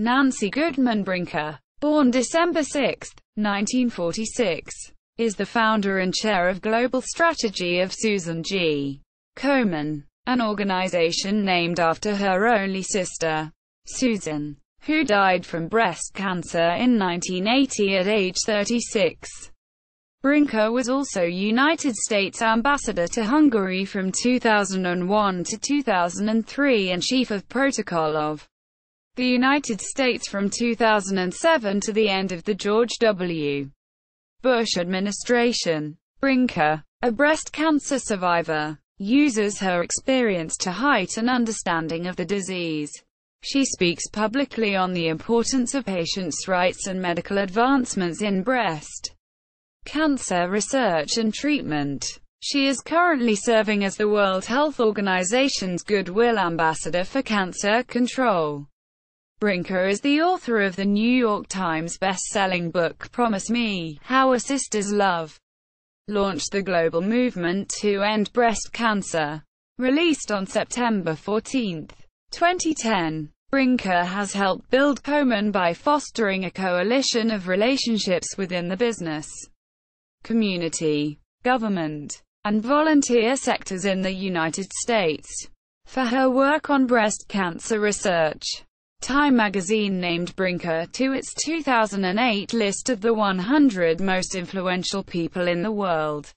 Nancy Goodman Brinker, born December 6, 1946, is the founder and chair of global strategy of Susan G. Komen, an organization named after her only sister, Susan, who died from breast cancer in 1980 at age 36. Brinker was also United States Ambassador to Hungary from 2001 to 2003 and Chief of Protocol of the United States from 2007 to the end of the George W. Bush administration. Brinker, a breast cancer survivor, uses her experience to heighten understanding of the disease. She speaks publicly on the importance of patients' rights and medical advancements in breast cancer research and treatment. She is currently serving as the World Health Organization's Goodwill Ambassador for Cancer Control. Brinker is the author of the New York Times best-selling book Promise Me: How a Sister's Love Launched the Global Movement to End Breast Cancer. Released on September 14, 2010. Brinker has helped build Komen by fostering a coalition of relationships within the business, community, government, and volunteer sectors in the United States. For her work on breast cancer research, Time magazine named Brinker to its 2008 list of the 100 most influential people in the world,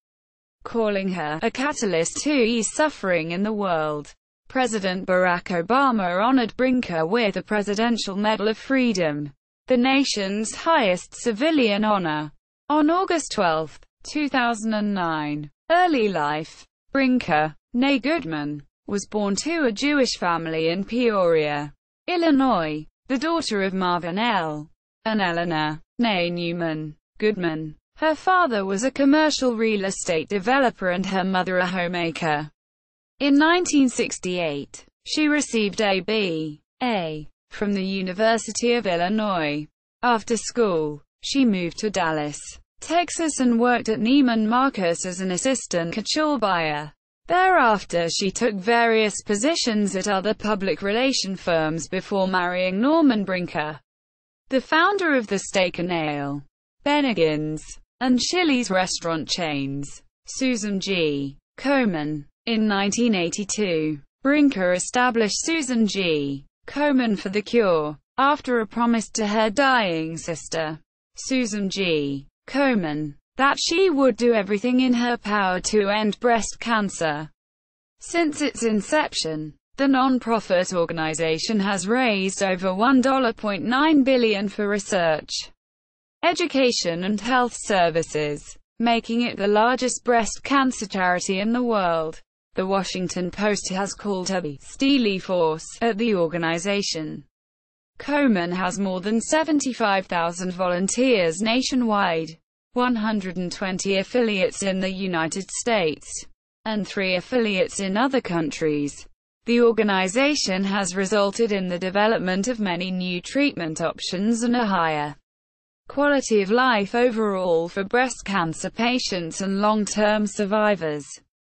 calling her a catalyst to ease suffering in the world. President Barack Obama honored Brinker with the Presidential Medal of Freedom, the nation's highest civilian honor, on August 12, 2009. Early life. Brinker, née Goodman, was born to a Jewish family in Peoria, Illinois, the daughter of Marvin L. and Eleanor, née Newman, Goodman. Her father was a commercial real estate developer and her mother a homemaker. In 1968, she received a B.A. from the University of Illinois. After school, she moved to Dallas, Texas and worked at Neiman Marcus as an assistant couture buyer. Thereafter she took various positions at other public relation firms before marrying Norman Brinker, the founder of the Steak and Ale, Bennigan's, and Chili's restaurant chains. Susan G. Komen. In 1982, Brinker established Susan G. Komen for the Cure, after a promise to her dying sister, Susan G. Komen, that she would do everything in her power to end breast cancer. Since its inception, the non-profit organization has raised over $1.9 billion for research, education and health services, making it the largest breast cancer charity in the world. The Washington Post has called her the "steely force" at the organization. Komen has more than 75,000 volunteers nationwide, 120 affiliates in the United States, and 3 affiliates in other countries. The organization has resulted in the development of many new treatment options and a higher quality of life overall for breast cancer patients and long-term survivors.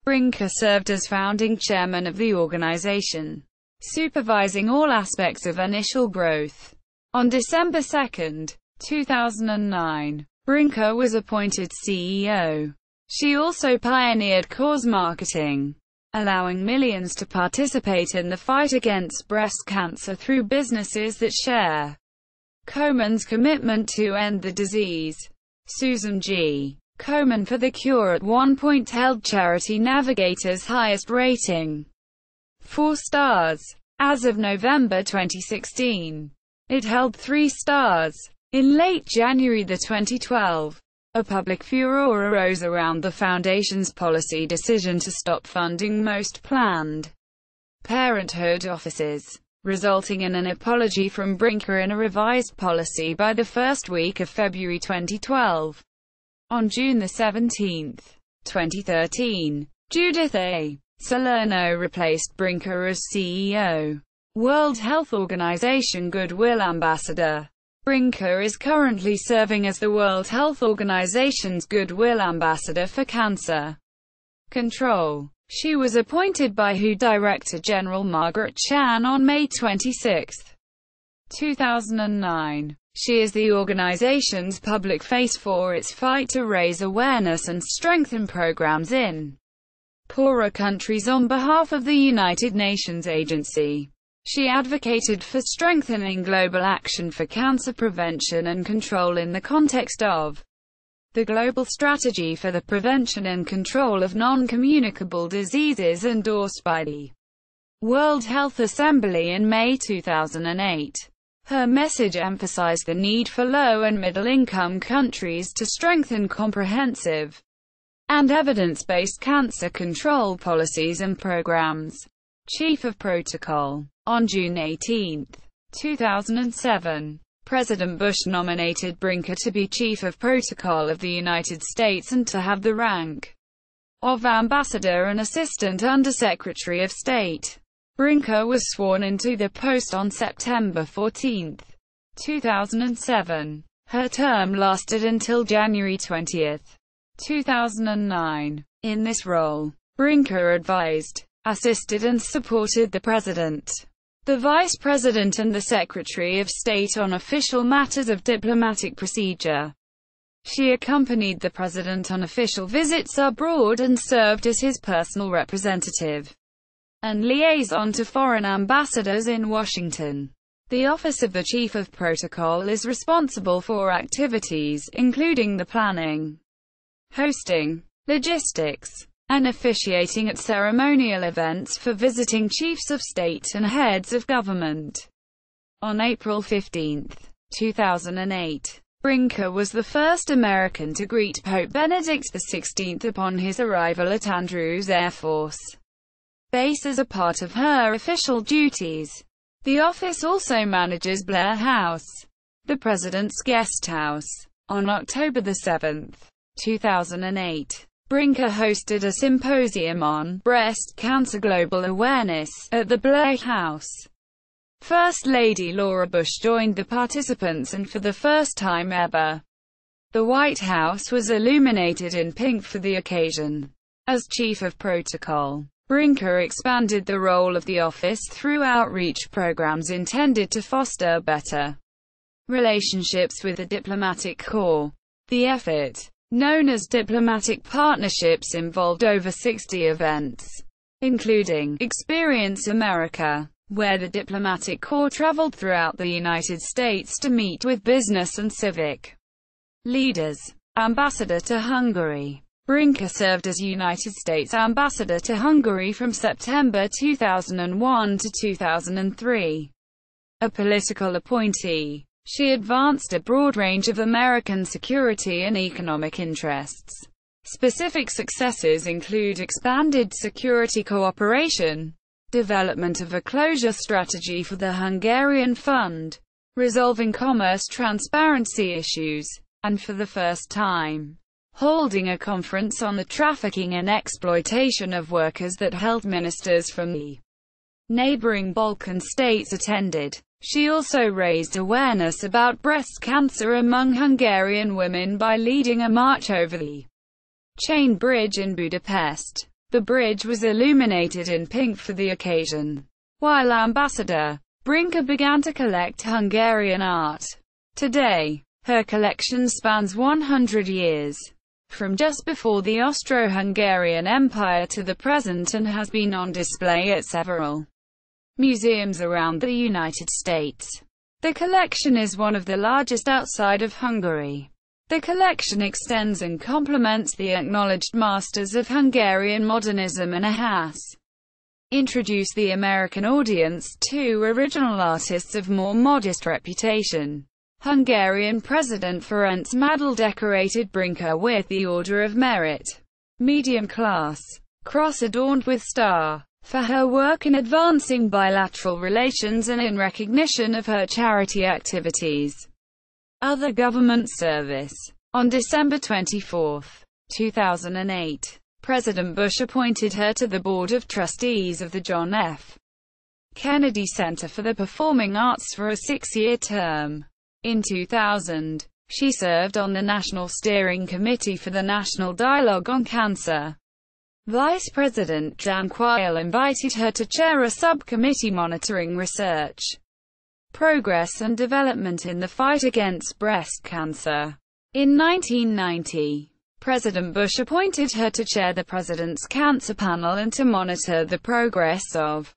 Brinker served as founding chairman of the organization, supervising all aspects of initial growth. On December 2, 2009, Brinker was appointed CEO. She also pioneered cause marketing, allowing millions to participate in the fight against breast cancer through businesses that share Komen's commitment to end the disease. Susan G. Komen for the Cure at one point held Charity Navigator's highest rating, 4 stars. As of November 2016, it held 3 stars. In late January 2012, a public furor arose around the foundation's policy decision to stop funding most Planned Parenthood offices, resulting in an apology from Brinker in a revised policy by the first week of February 2012. On June 17, 2013, Judith A. Salerno replaced Brinker as CEO. World Health Organization Goodwill Ambassador. Brinker is currently serving as the World Health Organization's Goodwill Ambassador for Cancer Control. She was appointed by WHO Director General Margaret Chan on May 26. 2009. She is the organization's public face for its fight to raise awareness and strengthen programs in poorer countries on behalf of the United Nations Agency. She advocated for strengthening global action for cancer prevention and control in the context of the Global Strategy for the Prevention and Control of Non-Communicable Diseases endorsed by the World Health Assembly in May 2008. Her message emphasized the need for low- and middle-income countries to strengthen comprehensive and evidence-based cancer control policies and programs. Chief of Protocol. On June 18, 2007, President Bush nominated Brinker to be Chief of Protocol of the United States and to have the rank of Ambassador and Assistant Under-Secretary of State. Brinker was sworn into the post on September 14, 2007. Her term lasted until January 20, 2009. In this role, Brinker advised, assisted and supported the President, the Vice President and the Secretary of State on official matters of diplomatic procedure. She accompanied the President on official visits abroad and served as his personal representative and liaison to foreign ambassadors in Washington. The Office of the Chief of Protocol is responsible for activities, including the planning, hosting, logistics, and officiating at ceremonial events for visiting chiefs of state and heads of government. On April 15, 2008, Brinker was the first American to greet Pope Benedict XVI upon his arrival at Andrews Air Force Base as a part of her official duties. The office also manages Blair House, the President's guest house. On October 7, 2008, Brinker hosted a symposium on breast cancer global awareness at the Blair House. First Lady Laura Bush joined the participants, and for the first time ever, the White House was illuminated in pink for the occasion. As Chief of Protocol, Brinker expanded the role of the office through outreach programs intended to foster better relationships with the diplomatic corps. The effort, known as Diplomatic Partnerships, involved over 60 events, including Experience America, where the diplomatic corps traveled throughout the United States to meet with business and civic leaders. Ambassador to Hungary. Brinker served as United States Ambassador to Hungary from September 2001 to 2003. A political appointee, she advanced a broad range of American security and economic interests. Specific successes include expanded security cooperation, development of a closure strategy for the Hungarian fund, resolving commerce transparency issues, and for the first time, holding a conference on the trafficking and exploitation of workers that health ministers from the neighboring Balkan states attended. She also raised awareness about breast cancer among Hungarian women by leading a march over the Chain Bridge in Budapest. The bridge was illuminated in pink for the occasion. While ambassador, Brinker began to collect Hungarian art. Today, her collection spans 100 years, from just before the Austro-Hungarian Empire to the present, and has been on display at several museums around the United States. The collection is one of the largest outside of Hungary. The collection extends and complements the acknowledged masters of Hungarian modernism and has introduced the American audience to original artists of more modest reputation. Hungarian President Ferenc Madal decorated Brinker with the Order of Merit, medium class, cross adorned with star, for her work in advancing bilateral relations and in recognition of her charity activities. Other government service. On December 24, 2008, President Bush appointed her to the Board of Trustees of the John F. Kennedy Center for the Performing Arts for a 6-year term. In 2000, she served on the National Steering Committee for the National Dialogue on Cancer. Vice President Jan Quayle invited her to chair a subcommittee monitoring research Progress and Development in the Fight Against Breast Cancer. In 1990, President Bush appointed her to chair the President's Cancer Panel and to monitor the progress of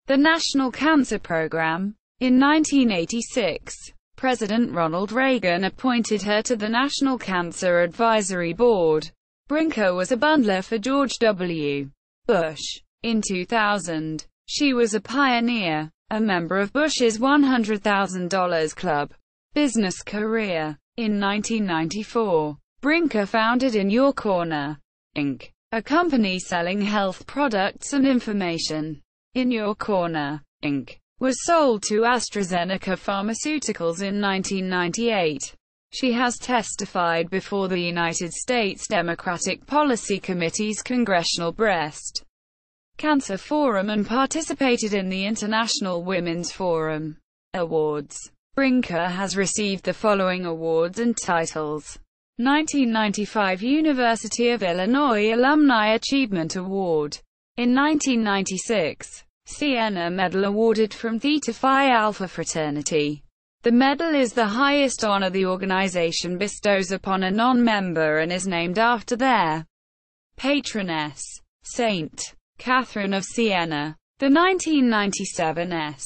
the National Cancer Program. In 1986, President Ronald Reagan appointed her to the National Cancer Advisory Board. Brinker was a bundler for George W. Bush. In 2000, she was a pioneer, a member of Bush's $100,000 Club business career. In 1994, Brinker founded In Your Corner, Inc., a company selling health products and information. In Your Corner, Inc. was sold to AstraZeneca Pharmaceuticals in 1998. She has testified before the United States Democratic Policy Committee's Congressional Breast Cancer Forum and participated in the International Women's Forum Awards. Brinker has received the following awards and titles: 1995 University of Illinois Alumni Achievement Award. In 1996, Siena Medal awarded from Theta Phi Alpha Fraternity. The medal is the highest honor the organization bestows upon a non-member and is named after their patroness, Saint Catherine of Siena. The 1997 S.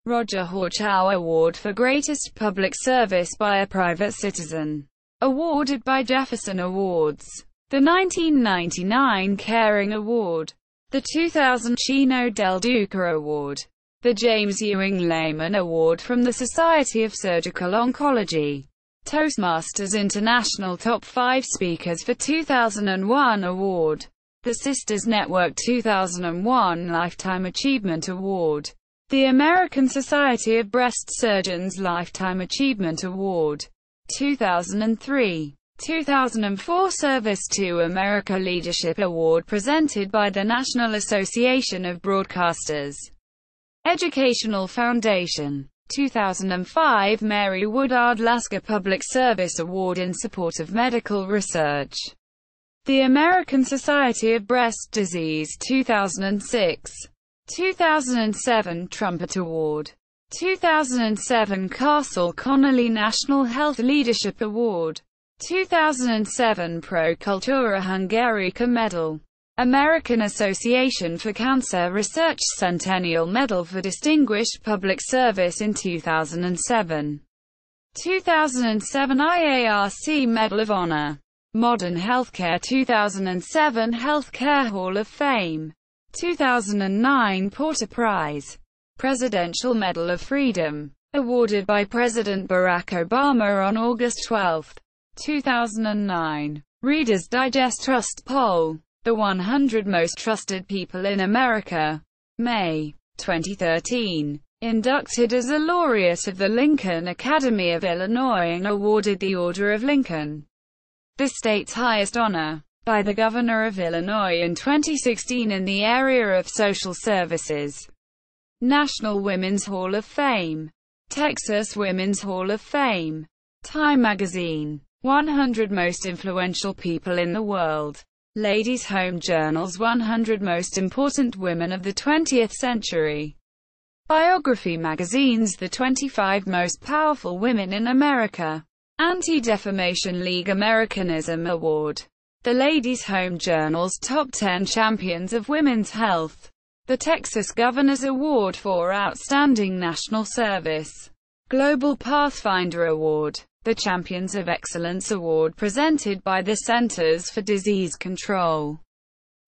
Roger Horchow Award for Greatest Public Service by a Private Citizen, awarded by Jefferson Awards. The 1999 Caring Award. The 2000 Chino del Duca Award. The James Ewing Lehman Award from the Society of Surgical Oncology. Toastmasters International Top 5 Speakers for 2001 Award. The Sisters Network 2001 Lifetime Achievement Award. The American Society of Breast Surgeons Lifetime Achievement Award. 2003. 2004 Service to America Leadership Award presented by the National Association of Broadcasters Educational Foundation. 2005 Mary Woodard Lasker Public Service Award in support of medical research. The American Society of Breast Disease 2006. 2007 Trumpet Award. 2007 Castle Connolly National Health Leadership Award. 2007 Pro Cultura Hungarica Medal. American Association for Cancer Research Centennial Medal for Distinguished Public Service in 2007. 2007 IARC Medal of Honor. Modern Healthcare 2007 Healthcare Hall of Fame. 2009 Porter Prize. Presidential Medal of Freedom, awarded by President Barack Obama on August 12, 2009. Reader's Digest Trust Poll. The 100 Most Trusted People in America. May 2013. Inducted as a laureate of the Lincoln Academy of Illinois and awarded the Order of Lincoln, the state's highest honor, by the Governor of Illinois in 2016 in the area of social services. National Women's Hall of Fame. Texas Women's Hall of Fame. Time Magazine. 100 Most Influential People in the World. Ladies' Home Journal's 100 Most Important Women of the 20th Century. Biography Magazine's The 25 Most Powerful Women in America. Anti-Defamation League Americanism Award. The Ladies' Home Journal's Top 10 Champions of Women's Health. The Texas Governor's Award for Outstanding National Service. Global Pathfinder Award. The Champions of Excellence Award presented by the Centers for Disease Control.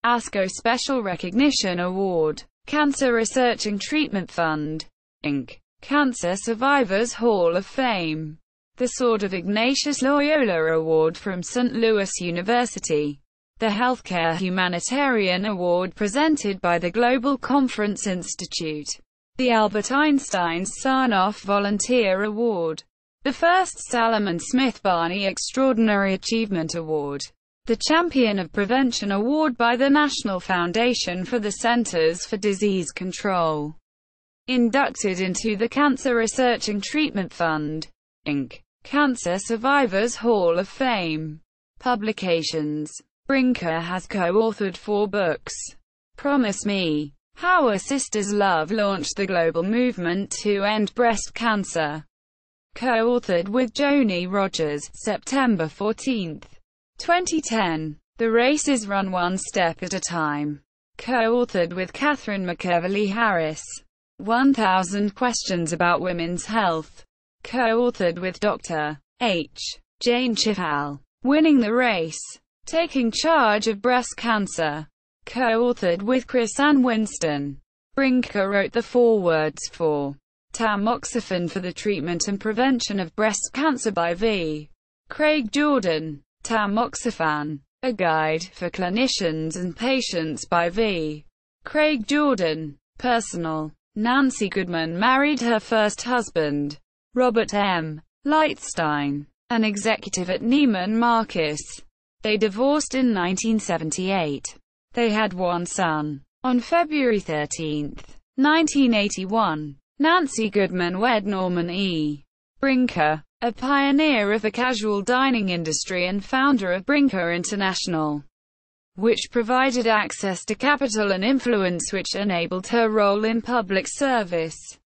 ASCO Special Recognition Award. Cancer Research and Treatment Fund, Inc. Cancer Survivors Hall of Fame. The Sword of Ignatius Loyola Award from St. Louis University. The Healthcare Humanitarian Award presented by the Global Conference Institute. The Albert Einstein Sarnoff Volunteer Award. The first Salomon Smith Barney Extraordinary Achievement Award. The Champion of Prevention Award by the National Foundation for the Centers for Disease Control. Inducted into the Cancer Research and Treatment Fund, Inc. Cancer Survivors Hall of Fame. Publications. Brinker has co-authored 4 books. Promise Me, How a Sister's Love Launched the Global Movement to End Breast Cancer. Co-authored with Joni Rogers, September 14, 2010. The Race is Run One Step at a Time. Co-authored with Catherine McEverly Harris. 1000 Questions About Women's Health. Co-authored with Dr. H. Jane Chifal. Winning the Race. Taking Charge of Breast Cancer. Co-authored with Chris Ann Winston. Brinker wrote the forewords for Tamoxifen for the Treatment and Prevention of Breast Cancer by V. Craig Jordan. Tamoxifen. A Guide for Clinicians and Patients by V. Craig Jordan. Personal. Nancy Goodman married her first husband, Robert M. Lightstein, an executive at Neiman Marcus. They divorced in 1978. They had one son. On February 13, 1981, Nancy Goodman wed Norman E. Brinker, a pioneer of the casual dining industry and founder of Brinker International, which provided access to capital and influence which enabled her role in public service.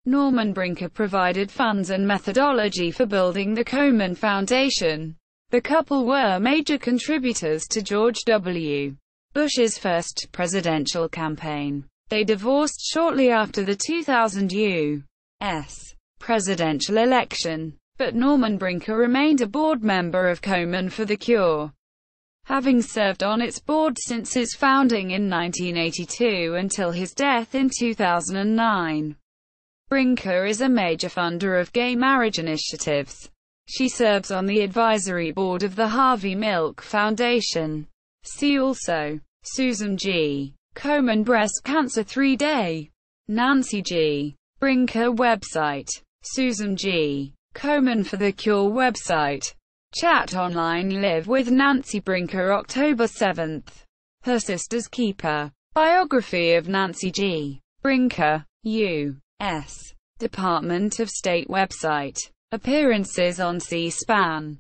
Norman Brinker provided funds and methodology for building the Komen Foundation. The couple were major contributors to George W. Bush's first presidential campaign. They divorced shortly after the 2000 U.S. presidential election, but Norman Brinker remained a board member of Komen for the Cure, having served on its board since its founding in 1982 until his death in 2009. Brinker is a major funder of gay marriage initiatives. She serves on the advisory board of the Harvey Milk Foundation. See also Susan G. Komen Breast Cancer 3-Day. Nancy G. Brinker website. Susan G. Komen for the Cure website. Chat online. Live with Nancy Brinker October 7. Her Sister's Keeper. Biography of Nancy G. Brinker. U.S. Department of State website. Appearances on C-SPAN.